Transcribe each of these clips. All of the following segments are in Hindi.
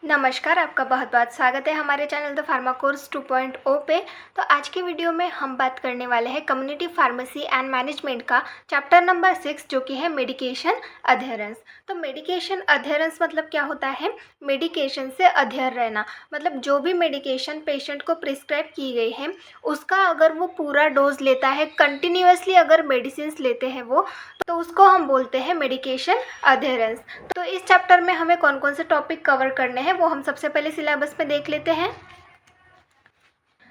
नमस्कार, आपका बहुत बहुत स्वागत है हमारे चैनल द फार्मा कोर्स 2.0 पे। तो आज की वीडियो में हम बात करने वाले हैं कम्युनिटी फार्मेसी एंड मैनेजमेंट का चैप्टर नंबर 6 जो कि है मेडिकेशन अधेरेंस। तो मेडिकेशन अधेरेंस मतलब क्या होता है? मेडिकेशन से अधेर रहना, मतलब जो भी मेडिकेशन पेशेंट को प्रिस्क्राइब की गई है उसका अगर वो पूरा डोज लेता है, कंटिन्यूअसली अगर मेडिसिन लेते हैं वो, तो उसको हम बोलते हैं मेडिकेशन अधेरेंस। तो इस चैप्टर में हमें कौन कौन से टॉपिक कवर करने हैं वो हम सबसे पहले सिलेबस में देख लेते हैं।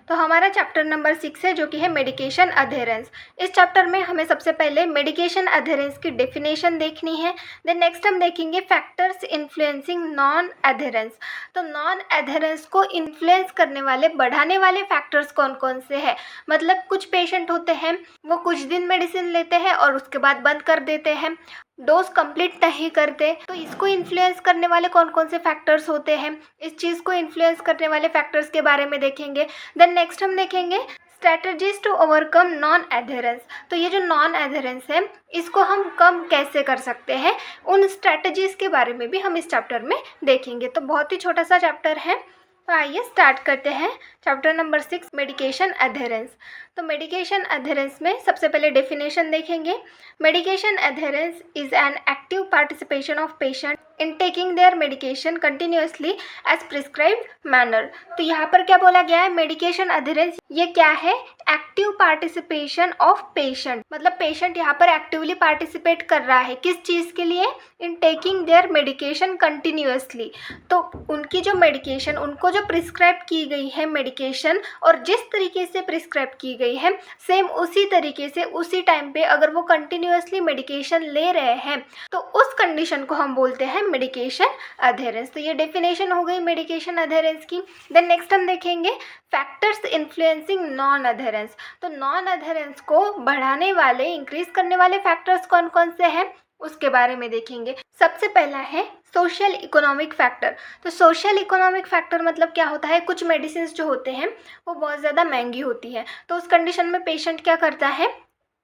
तो हमारा चैप्टर नंबर 6 है जो कि है मेडिकेशन अधेरेंस। इस चैप्टर में हमें सबसे पहले मेडिकेशन अधेरेंस की डेफिनेशन देखनी है। देन नेक्स्ट हम देखेंगे फैक्टर्स इन्फ्लुएंसिंग नॉन अधेरेंस। तो नॉन अधेरेंस को इन्फ्लुएंस करने वाले, बढ़ाने वाले फैक्टर्स कौन कौन से हैं। मतलब कुछ पेशेंट होते हैं वो कुछ दिन मेडिसिन लेते हैं और उसके बाद बंद कर देते हैं, डोज कंप्लीट नहीं करते। तो इसको इन्फ्लुएंस करने वाले कौन कौन से फैक्टर्स होते हैं, इस चीज़ को इन्फ्लुएंस करने वाले फैक्टर्स के बारे में देखेंगे। देन नेक्स्ट हम देखेंगे strategies to overcome non adherence. तो ये जो नॉन एडहेरेंस है इसको हम कम कैसे कर सकते हैं, उन स्ट्रैटेजीज के बारे में भी हम इस चैप्टर में देखेंगे। तो बहुत ही छोटा सा चैप्टर है, तो आइए स्टार्ट करते हैं चैप्टर नंबर 6 मेडिकेशन अधेरेंस। तो मेडिकेशन अधेरेंस में सबसे पहले डेफिनेशन देखेंगे। Medication adherence is an active participation of patient in taking their medication continuously as prescribed manner. तो यहाँ पर क्या बोला गया है, मेडिकेशन अधेरेंस ये क्या है? एक्टिव पार्टिसिपेशन ऑफ पेशेंट, मतलब पेशेंट यहाँ पर एक्टिवली पार्टिसिपेट कर रहा है किस चीज़ के लिए? इन टेकिंग देयर मेडिकेशन कंटिन्यूअसली। तो उनकी जो मेडिकेशन, उनको जो प्रिस्क्राइब की गई है मेडिकेशन, और जिस तरीके से प्रिस्क्राइब की गई है सेम उसी तरीके से उसी टाइम पे अगर वो कंटिन्यूअसली मेडिकेशन ले रहे हैं तो उस कंडीशन को हम बोलते हैं मेडिकेशन अधेरेंस। तो ये डेफिनेशन हो गई मेडिकेशन अधेरेंस की। देन नेक्स्ट हम देखेंगे फैक्टर्स इन्फ्लुएंसिंग नॉन अधेरेंस। तो नॉन अधेरेंस को बढ़ाने वाले, इंक्रीज करने वाले फैक्टर्स कौन कौन से हैं उसके बारे में देखेंगे। सबसे पहला है सोशल इकोनॉमिक फैक्टर। तो सोशल इकोनॉमिक फैक्टर मतलब क्या होता है? कुछ मेडिसिन जो होते हैं वो बहुत ज़्यादा महंगी होती है, तो उस कंडीशन में पेशेंट क्या करता है,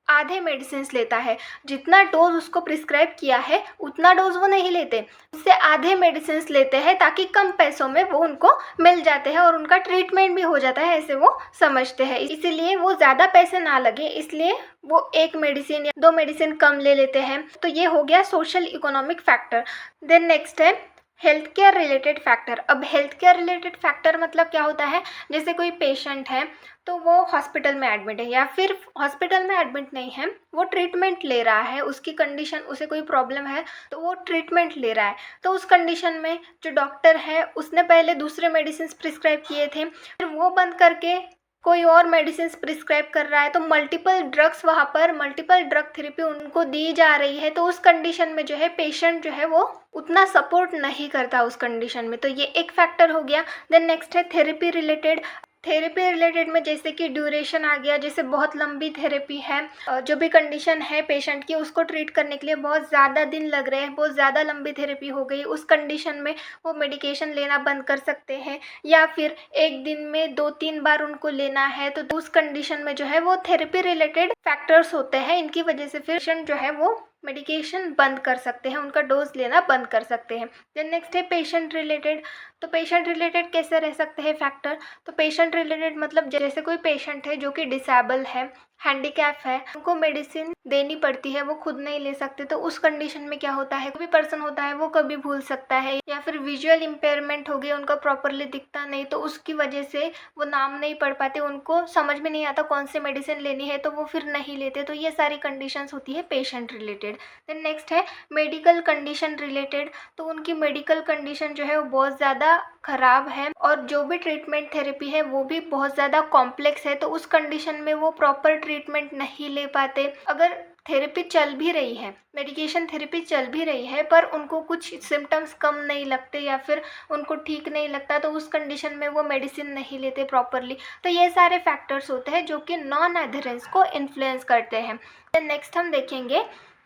आधे मेडिसिन लेता है। जितना डोज उसको प्रिस्क्राइब किया है उतना डोज वो नहीं लेते, उससे आधे मेडिसिन लेते हैं ताकि कम पैसों में वो उनको मिल जाते हैं और उनका ट्रीटमेंट भी हो जाता है, ऐसे वो समझते हैं। इसीलिए वो ज़्यादा पैसे ना लगे इसलिए वो एक मेडिसिन या दो मेडिसिन कम ले लेते हैं। तो ये हो गया social economic factor. Then next है हेल्थ केयर रिलेटेड फैक्टर। अब हेल्थ केयर रिलेटेड फैक्टर मतलब क्या होता है? जैसे कोई पेशेंट है तो वो हॉस्पिटल में एडमिट है, या फिर हॉस्पिटल में एडमिट नहीं है, वो ट्रीटमेंट ले रहा है, उसकी कंडीशन, उसे कोई प्रॉब्लम है तो वो ट्रीटमेंट ले रहा है। तो उस कंडीशन में जो डॉक्टर है उसने पहले दूसरे मेडिसिन प्रिस्क्राइब किए थे, फिर वो बंद करके कोई और मेडिसिन प्रिस्क्राइब कर रहा है, तो मल्टीपल ड्रग्स, वहाँ पर मल्टीपल ड्रग थेरेपी उनको दी जा रही है। तो उस कंडीशन में जो है पेशेंट जो है वो उतना सपोर्ट नहीं करता उस कंडीशन में। तो ये एक फैक्टर हो गया। देन नेक्स्ट है थेरेपी रिलेटेड। थेरेपी रिलेटेड में जैसे कि ड्यूरेशन आ गया, जैसे बहुत लंबी थेरेपी है, जो भी कंडीशन है पेशेंट की उसको ट्रीट करने के लिए बहुत ज़्यादा दिन लग रहे हैं, बहुत ज़्यादा लंबी थेरेपी हो गई, उस कंडीशन में वो मेडिकेशन लेना बंद कर सकते हैं। या फिर एक दिन में 2-3 बार उनको लेना है, तो उस कंडीशन में जो है वो थेरेपी रिलेटेड फैक्टर्स होते हैं, इनकी वजह से फिर पेशेंट जो है वो मेडिकेशन बंद कर सकते हैं, उनका डोज लेना बंद कर सकते हैं। देन नेक्स्ट है पेशेंट रिलेटेड। तो पेशेंट रिलेटेड कैसे रह सकते हैं फैक्टर? तो पेशेंट रिलेटेड मतलब जैसे कोई पेशेंट है जो कि डिसेबल है, हैंडीकैप है, उनको मेडिसिन देनी पड़ती है, वो खुद नहीं ले सकते, तो उस कंडीशन में क्या होता है, कोई पर्सन होता है वो कभी भूल सकता है, या फिर विजुअल इम्पेयरमेंट हो गई, उनका प्रॉपरली दिखता नहीं, तो उसकी वजह से वो नाम नहीं पढ़ पाते, उनको समझ में नहीं आता कौन सी मेडिसिन लेनी है, तो वो फिर नहीं लेते। तो ये सारी कंडीशंस होती है पेशेंट रिलेटेड। देन नेक्स्ट है मेडिकल कंडीशन रिलेटेड। तो उनकी मेडिकल कंडीशन जो है वो बहुत ज़्यादा खराब है और जो भी ट्रीटमेंट थेरेपी है वो भी बहुत ज़्यादा कॉम्प्लेक्स है, तो उस कंडीशन में वो प्रॉपर ट्रीटमेंट नहीं ले पाते। अगर थेरेपी चल भी रही है, मेडिकेशन थेरेपी चल भी रही है, पर उनको कुछ सिम्टम्स कम नहीं लगते या फिर उनको ठीक नहीं लगता, तो उस कंडीशन में वो मेडिसिन नहीं लेते प्रॉपरली। तो ये सारे फैक्टर्स होते हैं जो कि नॉन एडहेरेंस को इन्फ्लुएंस करते हैं। नेक्स्ट हम देखेंगे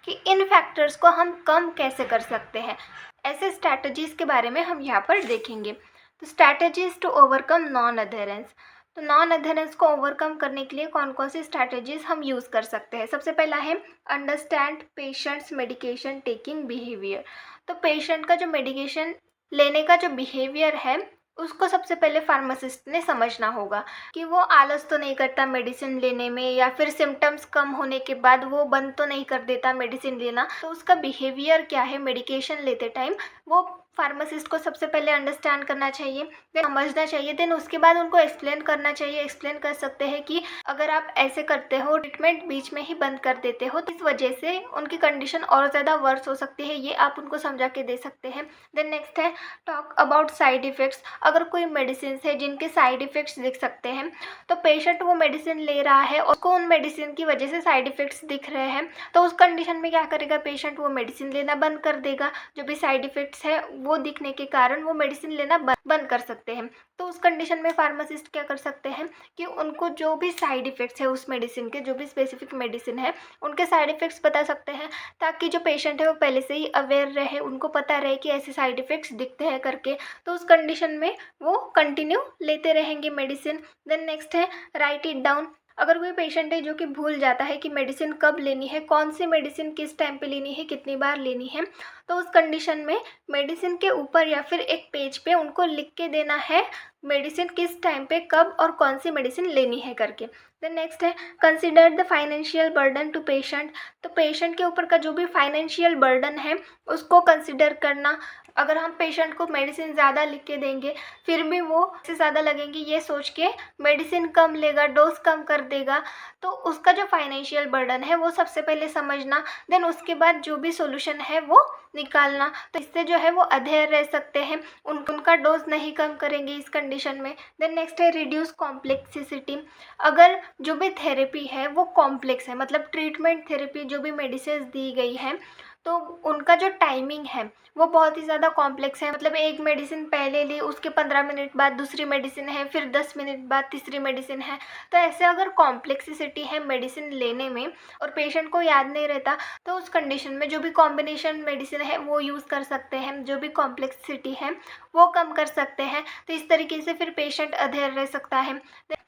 कि इन फैक्टर्स को हम कम कैसे कर सकते हैं, ऐसे स्ट्रैटेजीज़ के बारे में हम यहाँ पर देखेंगे। तो strategies to overcome non adherence. तो नॉन अधेरेंस को ओवरकम करने के लिए कौन कौन सी स्ट्रैटेजीज़ हम यूज़ कर सकते हैं? सबसे पहला है understand patients medication taking behaviour. तो पेशेंट का जो मेडिकेशन लेने का जो बिहेवियर है उसको सबसे पहले फार्मासिस्ट ने समझना होगा कि वो आलस तो नहीं करता मेडिसिन लेने में, या फिर सिम्टम्स कम होने के बाद वो बंद तो नहीं कर देता मेडिसिन लेना। तो उसका बिहेवियर क्या है मेडिकेशन लेते टाइम, वो फार्मासिस्ट को सबसे पहले अंडरस्टैंड करना चाहिए, देन समझना चाहिए, देन उसके बाद उनको एक्सप्लेन करना चाहिए। एक्सप्लेन कर सकते हैं कि अगर आप ऐसे करते हो, ट्रीटमेंट बीच में ही बंद कर देते हो, तो इस वजह से उनकी कंडीशन और ज़्यादा वर्स हो सकती है, ये आप उनको समझा के दे सकते हैं। देन नेक्स्ट है टॉक अबाउट साइड इफ़ेक्ट्स। अगर कोई मेडिसिन है जिनके साइड इफ़ेक्ट्स दिख सकते हैं, तो पेशेंट वो मेडिसिन ले रहा है और उसको उन मेडिसिन की वजह से साइड इफ़ेक्ट्स दिख रहे हैं, तो उस कंडीशन में क्या करेगा पेशेंट, वो मेडिसिन लेना बंद कर देगा। जो भी साइड इफ़ेक्ट्स है वो दिखने के कारण वो मेडिसिन लेना बंद कर सकते हैं। तो उस कंडीशन में फार्मासिस्ट क्या कर सकते हैं कि उनको जो भी साइड इफ़ेक्ट्स है उस मेडिसिन के, जो भी स्पेसिफिक मेडिसिन है उनके साइड इफ़ेक्ट्स बता सकते हैं, ताकि जो पेशेंट है वो पहले से ही अवेयर रहे, उनको पता रहे कि ऐसे साइड इफ़ेक्ट्स दिखते हैं करके। तो उस कंडीशन में वो कंटिन्यू लेते रहेंगे मेडिसिन। देन नेक्स्ट है राइट इट डाउन। अगर कोई पेशेंट है जो कि भूल जाता है कि मेडिसिन कब लेनी है, कौन सी मेडिसिन किस टाइम पे लेनी है, कितनी बार लेनी है, तो उस कंडीशन में मेडिसिन के ऊपर या फिर एक पेज पे उनको लिख के देना है मेडिसिन किस टाइम पे कब और कौन सी मेडिसिन लेनी है करके। देन नेक्स्ट है consider the financial burden to patient. तो पेशेंट के ऊपर का जो भी फाइनेंशियल बर्डन है उसको कंसिडर करना। अगर हम पेशेंट को मेडिसिन ज़्यादा लिख के देंगे फिर भी वो इससे ज़्यादा लगेंगे ये सोच के मेडिसिन कम लेगा, डोज कम कर देगा, तो उसका जो फाइनेंशियल बर्डन है वो सबसे पहले समझना। देन उसके बाद जो भी सोल्यूशन है वो निकालना। तो इससे जो है वो अधेर रह सकते हैं, उनका डोज नहीं कम करेंगे इस कंडीशन में। देन नेक्स्ट है रिड्यूस कॉम्प्लेक्सिसिटी। अगर जो भी थेरेपी है वो कॉम्प्लेक्स है, मतलब ट्रीटमेंट थेरेपी जो भी मेडिसिन दी गई है तो उनका जो टाइमिंग है वो बहुत ही ज़्यादा कॉम्प्लेक्स है, मतलब एक मेडिसिन पहले ली उसके 15 मिनट बाद दूसरी मेडिसिन है, फिर 10 मिनट बाद तीसरी मेडिसिन है। तो ऐसे अगर कॉम्प्लेक्सिसिटी है मेडिसिन लेने में और पेशेंट को याद नहीं रहता, तो उस कंडीशन में जो भी कॉम्बिनेशन मेडिसिन है वो यूज़ कर सकते हैं, जो भी कॉम्प्लेक्सिटी है वो कम कर सकते हैं। तो इस तरीके से फिर पेशेंट अधेर रह सकता है।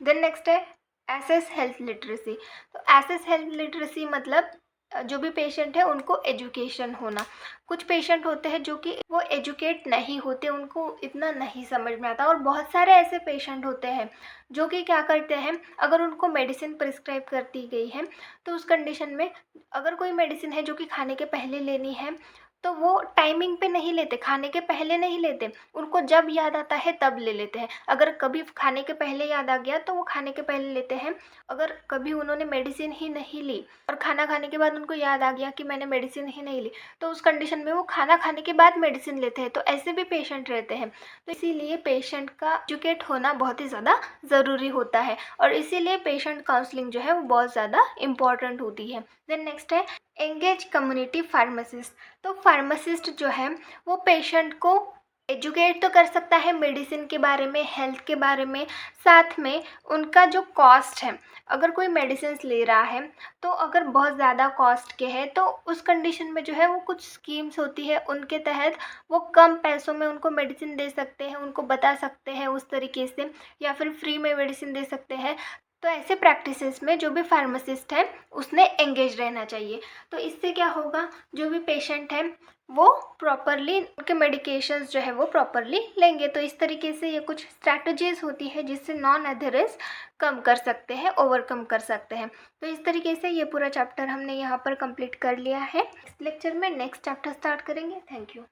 देन नेक्स्ट है एसेस हेल्थ लिटरेसी। तो एसेस हेल्थ लिटरेसी मतलब जो भी पेशेंट है उनको एजुकेशन होना। कुछ पेशेंट होते हैं जो कि वो एजुकेट नहीं होते, उनको इतना नहीं समझ में आता, और बहुत सारे ऐसे पेशेंट होते हैं जो कि क्या करते हैं, अगर उनको मेडिसिन प्रिस्क्राइब कर दी गई है तो उस कंडीशन में अगर कोई मेडिसिन है जो कि खाने के पहले लेनी है तो वो टाइमिंग पे नहीं लेते, खाने के पहले नहीं लेते, उनको जब याद आता है तब ले लेते हैं। अगर कभी खाने के पहले याद आ गया तो वो खाने के पहले लेते हैं। अगर कभी उन्होंने मेडिसिन ही नहीं ली और खाना खाने के बाद उनको याद आ गया कि मैंने मेडिसिन ही नहीं ली, तो उस कंडीशन में वो खाना खाने के बाद मेडिसिन लेते हैं। तो ऐसे भी पेशेंट रहते हैं। तो इसीलिए पेशेंट का एजुकेट होना बहुत ही ज़्यादा ज़रूरी होता है, और इसीलिए पेशेंट काउंसलिंग जो है वो बहुत ज़्यादा इम्पॉर्टेंट होती है। देन नेक्स्ट है एंगेज कम्युनिटी फार्मासिस्ट। तो फार्मासिस्ट जो है वो पेशेंट को एजुकेट तो कर सकता है मेडिसिन के बारे में, हेल्थ के बारे में, साथ में उनका जो कॉस्ट है, अगर कोई मेडिसिन ले रहा है तो अगर बहुत ज़्यादा कॉस्ट के है तो उस कंडीशन में जो है वो कुछ स्कीम्स होती है, उनके तहत वो कम पैसों में उनको मेडिसिन दे सकते हैं, उनको बता सकते हैं उस तरीके से, या फिर फ्री में मेडिसिन दे सकते हैं। तो ऐसे प्रैक्टिसेस में जो भी फार्मासिस्ट है उसने एंगेज रहना चाहिए। तो इससे क्या होगा, जो भी पेशेंट है वो प्रॉपरली उनके मेडिकेशंस जो है वो प्रॉपरली लेंगे। तो इस तरीके से ये कुछ स्ट्रैटेजीज होती है जिससे नॉन एडहेरेंस कम कर सकते हैं, ओवरकम कर सकते हैं। तो इस तरीके से ये पूरा चैप्टर हमने यहाँ पर कंप्लीट कर लिया है। इस लेक्चर में नेक्स्ट चैप्टर स्टार्ट करेंगे। Thank you.